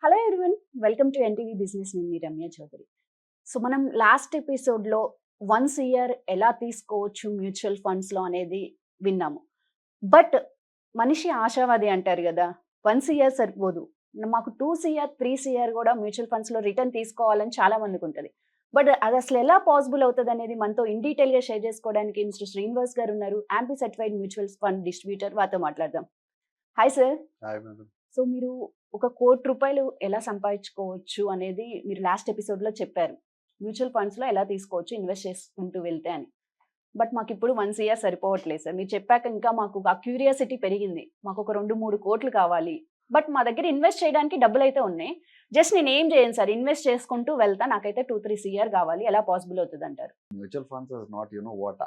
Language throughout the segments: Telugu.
Hello everyone, welcome to NTV business. నేను మీ రమ్య చౌదరి. సో మనం లాస్ట్ ఎపిసోడ్లో వన్స్ ఇయర్ ఎలా తీసుకోవచ్చు మ్యూచువల్ ఫండ్స్లో అనేది విన్నాము. బట్ మనిషి ఆశావాది అంటారు కదా, వన్స్ ఇయర్ సరిపోదు, మాకు 2 CR 3 CR కూడా మ్యూచువల్ ఫండ్స్లో రిటర్న్ తీసుకోవాలని చాలా మందికి ఉంటుంది. బట్ అది అసలు ఎలా పాసిబుల్ అవుతుంది అనేది మనతో ఇన్ డీటెయిల్గా షేర్ చేసుకోవడానికి మిస్టర్ శ్రీనివాస్ గారు ఉన్నారు, యాంపీ సర్టిఫైడ్ మ్యూచువల్ ఫండ్ డిస్ట్రిబ్యూటర్. వారితో మాట్లాడదాం. Hi sir. Hi madam. So మీరు ఒక ₹1,00,00,000 ఎలా సంపాదించుకోవచ్చు అనేది మీరు లాస్ట్ ఎపిసోడ్‌లో చెప్పారు. మ్యూచువల్ ఫండ్స్‌లో ఎలా తీసుకోవచ్చు ఇన్వెస్ట్ చేసుకుంటూ వెళ్తే అని. బట్ మాకిప్పుడు 1 ఇయర్ సరిపోవట్లేదు సార్. మీరు చెప్పాక ఇంకా మాకు ఆ క్యూరియాసిటీ పెరిగింది. మాకొక 2, 3 కోట్లు కావాలి. బట్ మా దగ్గర ఇన్వెస్ట్ చేయడానికి డబ్బులైతే ఉన్నాయి. జస్ట్ నేనేం చేయను సార్, ఇన్వెస్ట్ చేసుకుంటూ వెళ్తా. నాకైతే 2, 3 CR కావాలి. ఎలా పాసిబుల్ అవుతదంటారు? Mutual funds is not what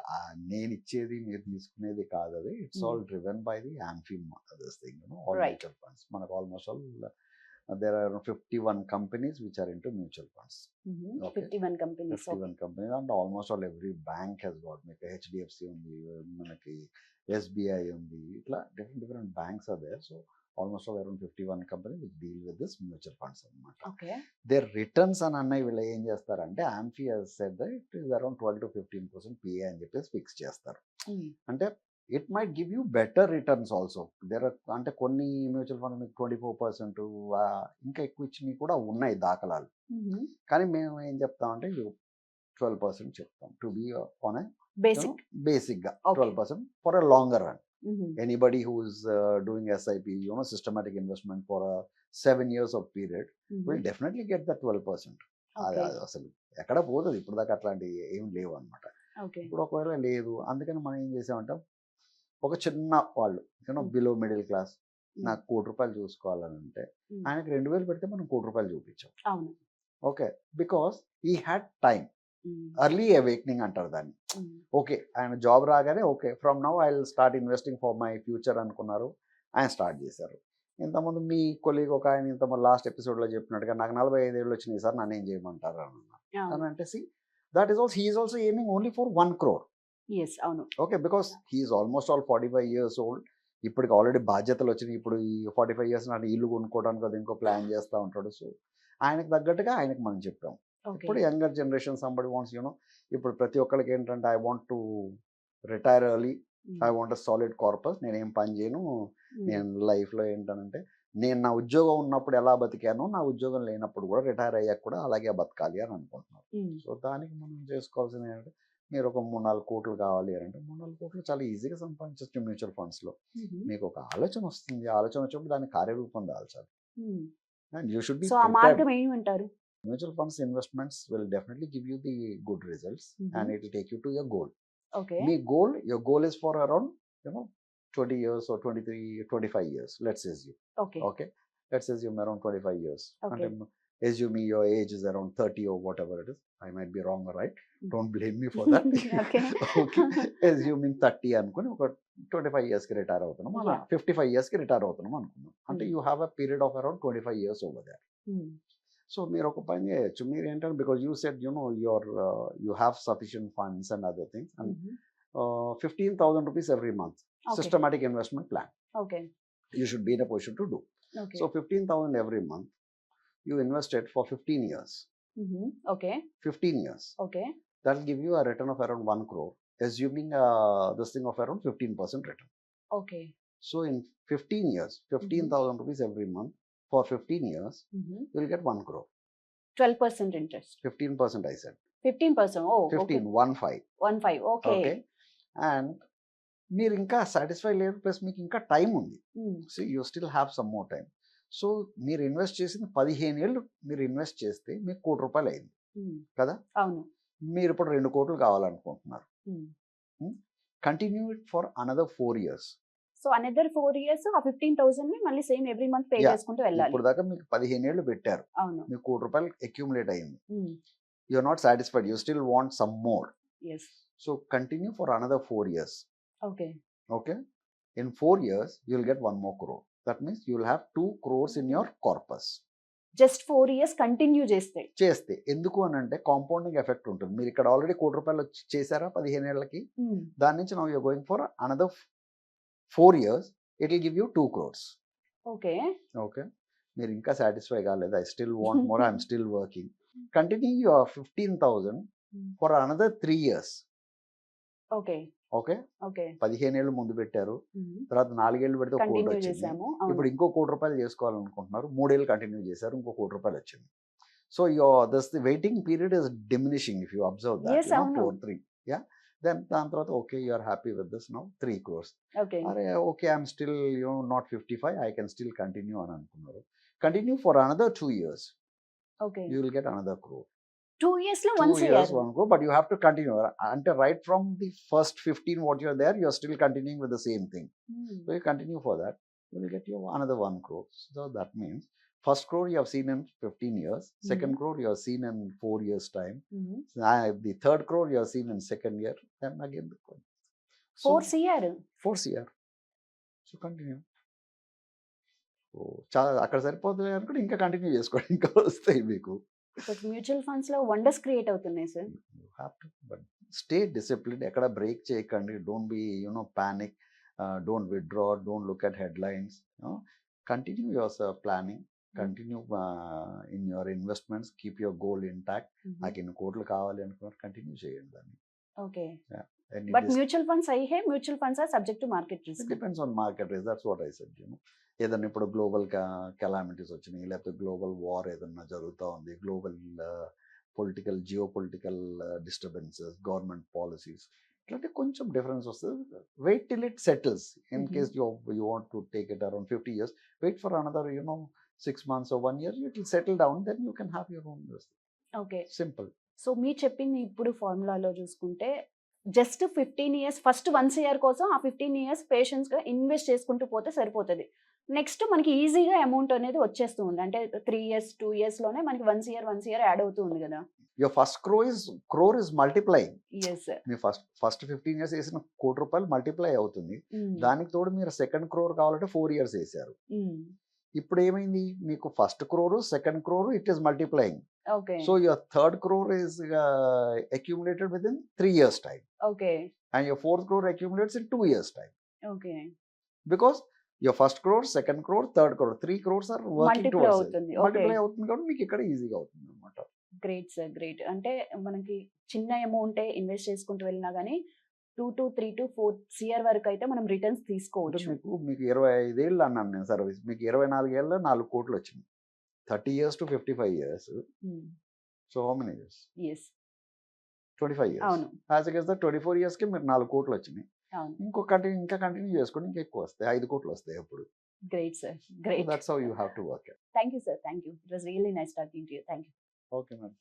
నేను ఇచ్చేది మీరు తీసుకునేది కాదు అది. It's all driven by the AMFI this thing all right. Mutual funds. మనకు almost all there are 51 companies which are into mutual funds. Okay. 51 companies. 51 companies and almost all every bank has got. మీకు హెచ్డిఎఫ్సి ఉంది, మనకి ఎస్బీఐ ఉంది, ఇట్లా different banks are there. So almost all around 51 company which deal with this mutual funds అనమాట. ఓకే. దేర్ రిటర్న్స్ అని అన్నయ్య వీళ్ళు ఏం చేస్తారంటే AMFI has said that it is around 12 to 15% PA అని చెప్పేసి ఫిక్స్ చేస్తారు. అంటే it might give you better returns also. There are అంటే కొన్ని మ్యూచువల్ ఫండ్ మీకు 24% ఇంకా ఎక్కువ ఇచ్చినవి కూడా ఉన్నాయి దాఖలాలు. కానీ మేము ఏం చెప్తామంటే 12% చెప్తాం టు బీ ఆన్ ఏ బేసిక్గా 12% for a longer run. Anybody who is doing SIP, systematic investment for a 7 years of period will definitely get the 12%. అసలు ఎక్కడ పోతుంది ఇప్పుడు దాకా అట్లాంటి ఏం లేవు అనమాట. ఇప్పుడు ఒకవేళ లేదు, అందుకని మనం ఏం చేసామంటే ఒక చిన్న వాళ్ళు బిలో మిడిల్ క్లాస్ నాకు ₹1,00,00,000 చూసుకోవాలని అంటే ఆయనకి 2,000 పెడితే మనం ₹1,00,00,000 చూపించాం. ఓకే, బికాస్ ఈ హ్యాడ్ టైం. ఎర్లీ అవేక్నింగ్ అంటారు దాన్ని. ఓకే, ఆయన జాబ్ రాగానే okay from now I will start investing for my future అనుకున్నారు, ఆయన స్టార్ట్ చేశారు. ఇంతకుముందు మీ కొలీగ్ ఒక ఆయన ఇంతకుముందు లాస్ట్ ఎపిసోడ్లో చెప్పినట్టుగా నాకు 45 ఏళ్ళు వచ్చినాయి సార్, నన్ను ఏం చేయమంటారు అని అన్నారు. అని అంటే that is also he is also aiming only for 1 crore. Okay, because he is almost all 45 years old. ఇప్పటికి ఆల్రెడీ బాధ్యతలు వచ్చినాయి. ఇప్పుడు ఈ 45 years నాటి ఇల్లు కొనుక్కోవడానికి అది ఇంకో ప్లాన్ చేస్తూ ఉంటాడు. సో ఆయనకు తగ్గట్టుగా ఆయనకు మనం చెప్పాం. ఇప్పుడు యంగర్ జనరేషన్ సంబడి వాంట్స్ ఇప్పుడు ప్రతి ఒక్కరికి ఏంటంటే I want to retire early, I want a solid corpus, నేనేం పని చేయను, నేను లైఫ్లో ఏంటంటే నేను నా ఉద్యోగం ఉన్నప్పుడు ఎలా బతికానో నా ఉద్యోగం లేనప్పుడు కూడా రిటైర్ అయ్యాక కూడా అలాగే బతకాలి అని అనుకుంటున్నారు. సో దానికి మనం చేసుకోవాల్సింది ఏంటంటే మీరు ఒక 3-4 కోట్లు కావాలి అని అంటే 3-4 కోట్లు చాలా ఈజీగా సంపాదించవచ్చు మ్యూచువల్ ఫండ్స్లో. మీకు ఒక ఆలోచన వస్తుంది, ఆలోచన వచ్చినప్పుడు దాన్ని కార్యరూపం దాల్చాలి. And you should be prepared. Mutual funds investments will definitely give you the good results and it will take you to your goal. Okay. Your goal is for around 20 years or 23, 25 years. Let's assume. Okay. Let's assume around 25 years. Okay. And assuming your age is around 30 or whatever it is. I might be wrong or right. Don't blame me for that. Okay. Okay. Assuming 30 అనుకుని ఒక 25 years కి రిటైర్ అవుతున్నాం, అలా 55 years కి రిటైర్ అవుతున్నాం అనుకున్నాం. అంటే you have a period of around 25 years over there. So మీరు ఒక పని చేయొచ్చు. మీరు ఏంటంటే because you said you have sufficient funds and other things and 15,000 rupees every month systematic investment plan. You should be in a position to do. So 15,000 every month you invested for 15 years. 15 years. That will give you a return of around 1 crore, assuming this thing of around 15% return. So in 15 years 15,000 rupees every month for 15 years, you will get 1 crore. 12% interest. 15% I said. 15%. Oh, 15, 15. 15. Okay. And మీరు ఇంకా సాటిస్ఫై లేదు, ప్లస్ మీకు ఇంకా టైం ఉంది. So you still have some more time. So మీరు ఇన్వెస్ట్ చేసింది 15 ఏళ్ళు మీరు ఇన్వెస్ట్ చేస్తే మీకు ₹1,00,00,000 అయింది కదా. అవును. మీరు ఇప్పుడు 2 కోట్లు కావాలనుకుంటున్నారు. Continue it for another 4 years. So another 4 years ఆ 15,000 ని మళ్ళీ సేమ్ ఎవ్రీ మంత్ పే చేసుకుంటూ వెళ్ళాలి. ఇప్పుడు దాకా మీకు 15 ఏళ్ళు పెట్టారు, మీకు ₹1,00,00,000 అక్యుములేట్ అయింది. You are not satisfied, you still want some more. So continue for another 4 years. Okay. In 4 years you will get 1 more crore. That means you will have 2 crores in your corpus. Just 4 years continue చేస్తే ఎందుకు అని అంటే కాంపౌండింగ్ ఎఫెక్ట్ ఉంటుంది. మీరు ఇక్కడ ఆల్రెడీ ₹1,00,00,000 చేశారా 15 ఏళ్ళకి, దాని నుంచి now you are going for another 4 years, it will give you 2 crores. Okay. మీరు ఇంకా సాటిస్ఫై కాలేదు, I still want more, I'm still working, continue your 15,000 for another 3 years. Okay. Okay, okay. 15 ఏళ్ళు ముందు పెట్టారు, తర్వాత 4 ఏళ్ళు పెడితే 1 కోటి కంటిన్యూ వచ్చింది, చేసాము. ఇప్పుడు ఇంకో 1 కోటి రూపాయలు చేసుకోవాలనుకుంటున్నారు, 3 ఏళ్ళు కంటిన్యూ చేశారు, ఇంకో 1 కోటి రూపాయలు వచ్చింది. So your the waiting period is diminishing if you observe Yes, that, అవును. 2 or 3. యా, దెన్ దాని తర్వాత okay you are happy with this now 3 crores. Okay. అరే okay, I'm still not 55, I can still continue అని అనుకున్నారు. Continue for another 2 years, okay. You will get another crore. 2 years లో 2 once years, year. 1 crore, but you have to continue. And right from the first 15 what you're there, you're still continuing with the same thing. So you continue for that, you will get your another 1 crore. So that means first crore you have seen in 15 years, second crore you have seen in 4 years time, the third crore you have seen in second year, then again the crore. So 4 year. 4th year, so continue. So చాలా అక్కడ సరిపోతుంది అనుకుంటే ఇంకా కంటిన్యూ చేసుకోండి, ఇంకా వస్తాయి మీకు. బట్ మ్యూచువల్ ఫండ్స్ లో వండర్స్ క్రియేట్ అవుతున్నాయి sir. You have to, but stay disciplined, ఎక్కడ బ్రేక్ చేయకండి, don't be panic, don't withdraw, don't look at headlines, continue your planning, continue in your investments, keep your goal intact. నాకు ఇన్ని కోట్లు కావాలి అనుకున్నారు, కంటిన్యూ చేయండి దాన్ని. Okay. And but mutual funds అయ్యే mutual funds are subject to market it risk. depends on market risk, that's what I said. ఏదన్నా ఇప్పుడు గ్లోబల్ కెలామిటీస్ వచ్చినాయి, లేకపోతే గ్లోబల్ వార్ ఏదన్నా జరుగుతూ ఉంది, global political geo political disturbances, government policies, ఇట్లాంటి కొంచెం డిఫరెన్స్ వస్తుంది. Wait till it settles. In case you want to take it around 50 years, wait for another 6 months or 1 year, it will settle down, then you can have your own investment. Okay. Simple. So మీరు చెప్పింది ఇప్పుడు ఫార్ములాలో చూసుకుంటే just 15 years first ones year కోసం ఆ 15 ఇయర్స్ పేషెన్స్ గా ఇన్వెస్ట్ చేసుకుంటూ పోతే సరిపోతుంది. నెక్స్ట్ మనకి ఈజీగా అమౌంట్ అనేది వచ్చేస్తూ ఉంది. అంటే 3 years 2 years లోనే మనకి వన్స్ ఇయర్ యాడ్ అవుతూ ఉంది కదా. Your first crore is multiplying. Yes. మీ ఫస్ట్ 15 years వేసిన 1 కోటి రూపాయలు మల్టిప్లై అవుతుంది. దానికి తోడు మీరు సెకండ్ క్రోర్ కావాలంటే 4 years వేసారు. ఇప్పుడు ఏమైంది, మీకు first crore second crore it is multiplying. Okay. So your third crore is accumulated with in 3 years time, okay. and your fourth crore accumulates in 2 years time, okay. because your first crore, second crore, third crore, 3 crores are working multiply towards it. అవుతుంది. మల్టిప్లై అవుతుంది కాబట్టి మీకు ఇక్కడ ఈజీగా అవుతుంది అనమాట. Great sir, great. అంటే మనకి చిన్న అమౌంటే ఇన్వెస్ట్ చేసుకుంటూ వెళ్ళినా కానీ 2 to 3 to 4 CR వరకు అయితే మనం రిటర్న్స్ అంటే తీసుకోవచ్చు. మీకు 25 ఏళ్ళు అన్నాను నేను సర్వీస్, మీకు 24 ఏళ్ళలో 4 కోట్లు వచ్చింది. 30 years to 55 years, so how many years? Yes. 25 years. అవును. యాజ్ అగేన్స్ ద 24 years కి మీరు 4 కోట్లు వచ్చినాయి. అవును. ఇంకా కంటిన్యూ చేసుకోండి, ఇంకా ఎక్కువ వస్తాయి, 5 కోట్లు వస్తాయి అప్పుడు. Great sir, great. That's how you have to work. Thank you sir, thank you. It was really nice talking to you. Thank you. Okay madam.